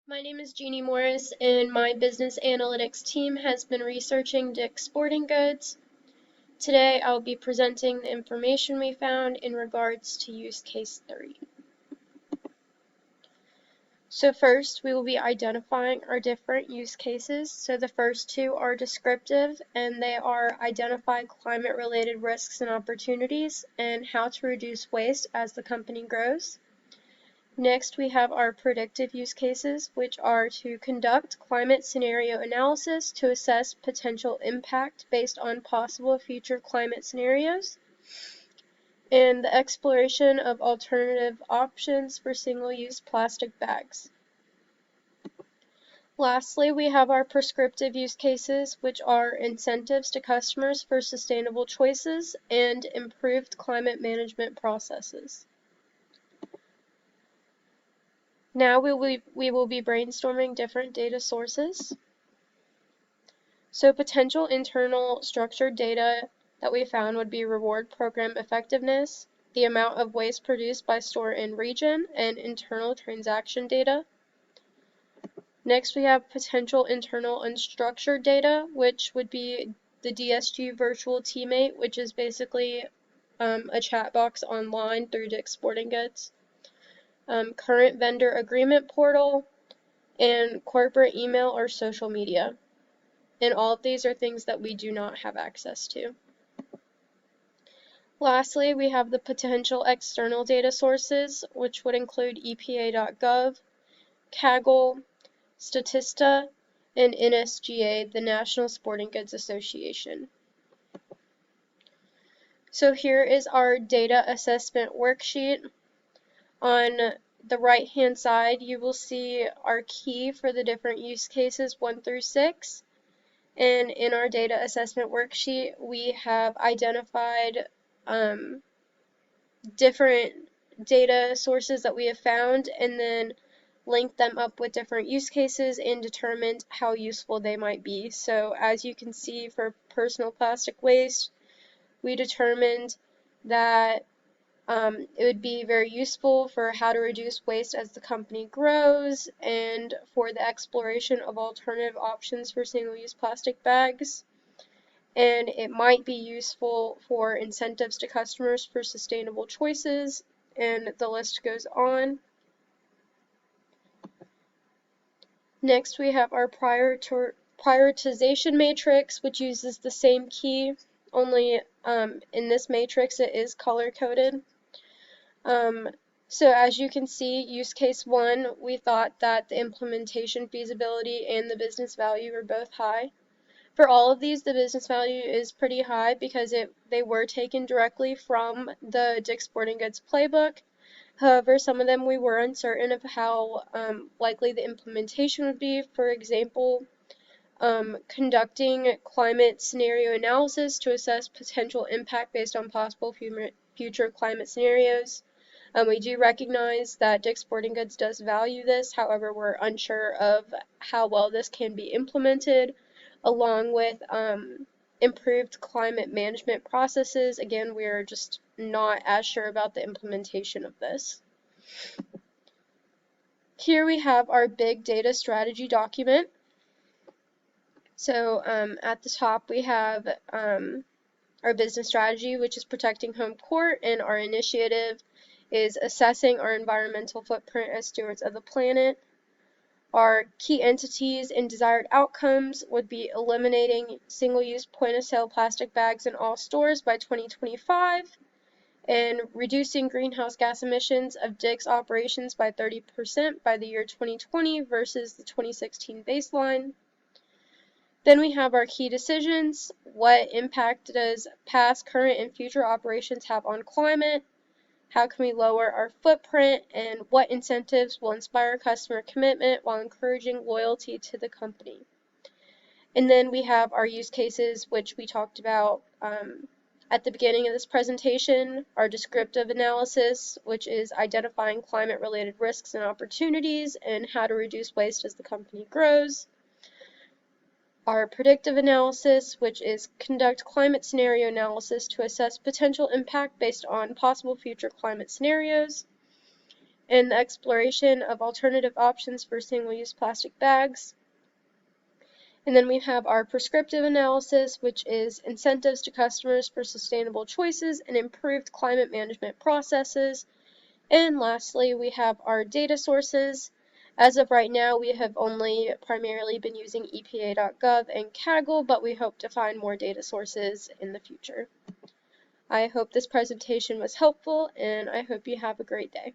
My name is Jeannie Morris, and my business analytics team has been researching Dick's Sporting Goods. Today, I'll be presenting the information we found in regards to use case 3. So first, we will be identifying our different use cases. So the first two are descriptive, and they are identify climate-related risks and opportunities and how to reduce waste as the company grows. Next, we have our predictive use cases, which are to conduct climate scenario analysis to assess potential impact based on possible future climate scenarios, and the exploration of alternative options for single-use plastic bags. Lastly, we have our prescriptive use cases, which are incentives to customers for sustainable choices and improved climate management processes. Now we will be brainstorming different data sources. So potential internal structured data that we found would be reward program effectiveness, the amount of waste produced by store and region, and internal transaction data. Next, we have potential internal unstructured data, which would be the DSG virtual teammate, which is basically a chat box online through Dick's Sporting Goods. Current vendor agreement portal, and corporate email or social media. And all of these are things that we do not have access to. Lastly, we have the potential external data sources, which would include EPA.gov, Kaggle, Statista, and NSGA, the National Sporting Goods Association. So here is our data assessment worksheet. On the right-hand side, you will see our key for the different use cases 1 through 6. And in our data assessment worksheet, we have identified different data sources that we have found and then linked them up with different use cases and determined how useful they might be. So as you can see, for personal plastic waste, we determined that it would be very useful for how to reduce waste as the company grows and for the exploration of alternative options for single-use plastic bags. And it might be useful for incentives to customers for sustainable choices, and the list goes on. Next, we have our prioritization matrix, which uses the same key, only in this matrix it is color-coded. So as you can see, use case 1, we thought that the implementation feasibility and the business value were both high. For all of these, the business value is pretty high because they were taken directly from the Dick's Sporting Goods playbook. However, some of them we were uncertain of how likely the implementation would be. For example, conducting climate scenario analysis to assess potential impact based on possible future climate scenarios. We do recognize that Dick's Sporting Goods does value this, however, we're unsure of how well this can be implemented, along with improved climate management processes. Again, we're just not as sure about the implementation of this. Here we have our big data strategy document. So at the top we have our business strategy, which is protecting home court, and our initiative is assessing our environmental footprint as stewards of the planet. Our key entities and desired outcomes would be eliminating single-use point-of-sale plastic bags in all stores by 2025 and reducing greenhouse gas emissions of Dick's operations by 30% by the year 2020 versus the 2016 baseline. Then we have our key decisions. What impact does past, current, and future operations have on climate? How can we lower our footprint, and what incentives will inspire customer commitment while encouraging loyalty to the company? And then we have our use cases, which we talked about at the beginning of this presentation, our descriptive analysis, which is identifying climate-related risks and opportunities and how to reduce waste as the company grows. Our predictive analysis, which is conduct climate scenario analysis to assess potential impact based on possible future climate scenarios. and the exploration of alternative options for single-use plastic bags. And then we have our prescriptive analysis, which is incentives to customers for sustainable choices and improved climate management processes. And lastly, we have our data sources. As of right now, we have only primarily been using EPA.gov and Kaggle, but we hope to find more data sources in the future. I hope this presentation was helpful, and I hope you have a great day.